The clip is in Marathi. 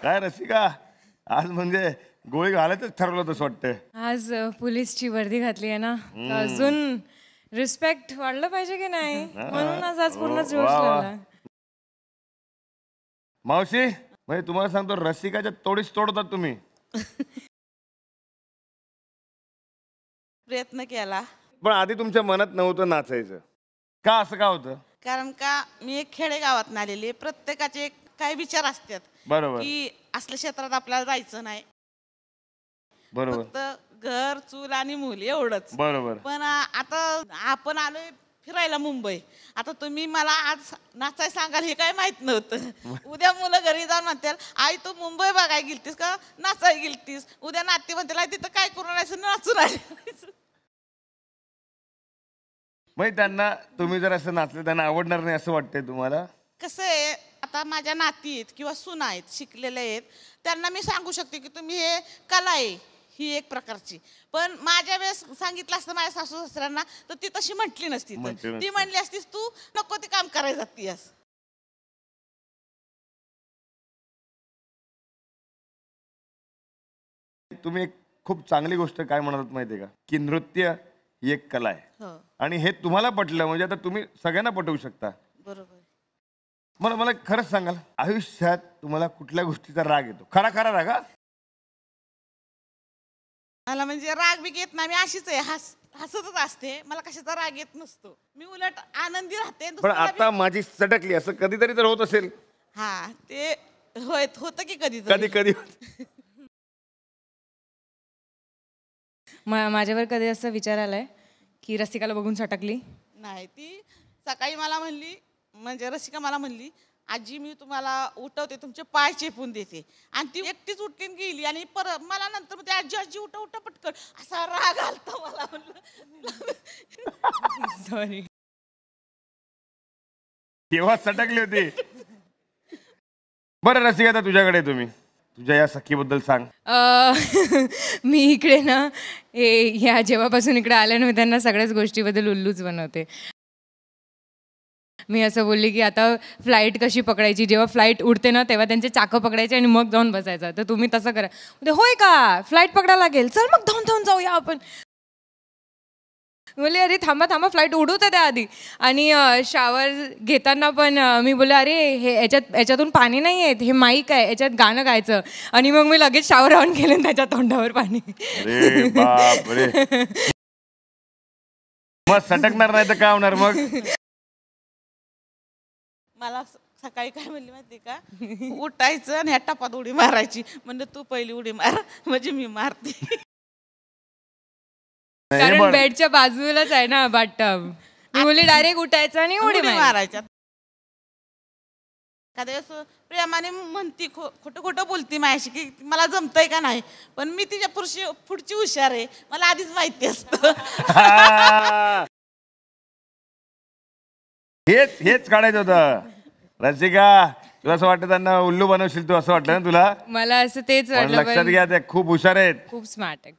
काय रसिका, आज म्हणजे गोळी घालायचंच ठरवलं तसं वाटतंय. आज पोलीसची वर्दी घातली आहे ना, तर अजून रिस्पेक्ट वाढलं पाहिजे की नाही, म्हणून आज पूर्ण जोश लावला. मावशी, म्हणजे तुम्हाला सांगतो रसिकाच्या तोडीस तोडतात तुम्ही. प्रयत्न केला, पण आधी तुमच्या मनात नव्हतं नाचायचं का? असं का होतं? कारण का मी एक खेडेगावात आलेली, प्रत्येकाचे काही विचार असतात बरोबर की असल्या क्षेत्रात आपल्याला जायचं नाही, बरोबर फक्त घर चूल आणि मूल एवढंच. बरोबर. पण आता आपण आलोय फिरायला मुंबई. आता तुम्ही मला आज नाचाय सांगाल हे काय माहित नव्हतं. उद्या मुलं घरी जाऊन म्हणतील आई तू मुंबई बघाय गेलतीस का नाचाय गेलतीस, उद्या नाते म्हणतील तिथं काय करून राहायचं नाचून राहायचं. म्हणजे त्यांना तुम्ही जर असं नाचलं त्यांना आवडणार नाही असं वाटतंय तुम्हाला? कसं आहे, आता माझ्या नाती आहेत किंवा सुना आहेत, शिकलेले आहेत, त्यांना मी सांगू शकते की तुम्ही हे कला आहे ही एक प्रकारची. पण माझ्या वेळेस सांगितलं असतं माझ्या सासू सासऱ्यांना तर ती तशी म्हटली नसती. ती म्हणली असतीस तू नको ते काम करायला जातीस. तुम्ही एक खूप चांगली गोष्ट काय म्हणतात माहितीये का, की नृत्य ही एक कला आहे आणि हे तुम्हाला पटलं म्हणजे आता तुम्ही सगळ्यांना पटवू शकता. बरोबर. मला खरंच सांगाल, आयुष्यात तुम्हाला कुठल्या गोष्टीचा राग येतो? खरा खरा राग. मला म्हणजे राग बी येत नाही, मी अशीच आहे, हसतच असते, मला कशाचा राग येत नसतो, मी उलट आनंदी राहते. पण आता माझी सटकली असं कधीतरी तर होत असेल. हा ते होतं की कधी कधी कधी माझ्यावर कधी असा विचार आलाय की रसिकाला बघून सटकली नाही. ती सकाळी मला म्हणली, म्हणजे रसिका मला म्हणली आजी मी तुम्हाला उठवते, तुमचे पाय चेपून देते, आणि ती एकटीच उठून गेली आणि परत मला नंतर म्हणते आजी आजी उठा उठा पटकन. असा राग आलता मला. म्हणलं सॉरी. तेव्हा सटकली होती. बरं रसिका, आता तुझ्याकडे, तुम्ही तुझ्या या सखीबद्दल सांग. मी इकडे ना ह्या जेव्हापासून इकडे आल्या ना, मी त्यांना सगळ्याच गोष्टीबद्दल उल्लूच बनवते. मी असं बोलली की आता फ्लाईट कशी पकडायची, जेव्हा फ्लाईट उडते ना तेव्हा त्यांचे चाकं पकडायचे आणि मग जाऊन बसायचं. तर तुम्ही तसं करा. होय का, फ्लाईट पकडायला लागेल, चल मग धावून धावून जाऊया आपण. बोलले अरे थांबा थांबा, फ्लाईट उडू तर त्या आधी. आणि शावर घेताना पण मी बोलले अरे हे याच्यातून पाणी नाही येत, हे माईक आहे, याच्यात गाणं गायचं. आणि मग मी लगेच शावर ऑन केलं, त्याच्या तोंडावर पाणी. अरे बाप रे. मग सटकणार नाही तर काय होणार मग? मला सकाळी काय म्हणली माहिती का, उठायचं आणि ह्या टपात उडी मारायची. म्हणजे तू पहिली उडी मार म्हणजे मी मारते. कारण बेडच्या बाजूलाच आहे ना बाथटब. मी बोलली डायरेक्ट उठायचं आणि उडी मारायच्या. एखाद्या वेळेस प्रेमाने म्हणती, खोटं खोटं बोलती माझ्याशी की मला जमतंय का नाही, पण मी तिच्या पुढची हुशार आहे, मला आधीच माहिती असतं. हेच काढायचं होतं. रसिका, तुला असं वाटतं त्यांना उल्लू बनवशील तू, असं वाटलं ना तुला? मला असं तेच लक्षात घ्या, ते खूप हुशार आहेत, खूप स्मार्ट आहे.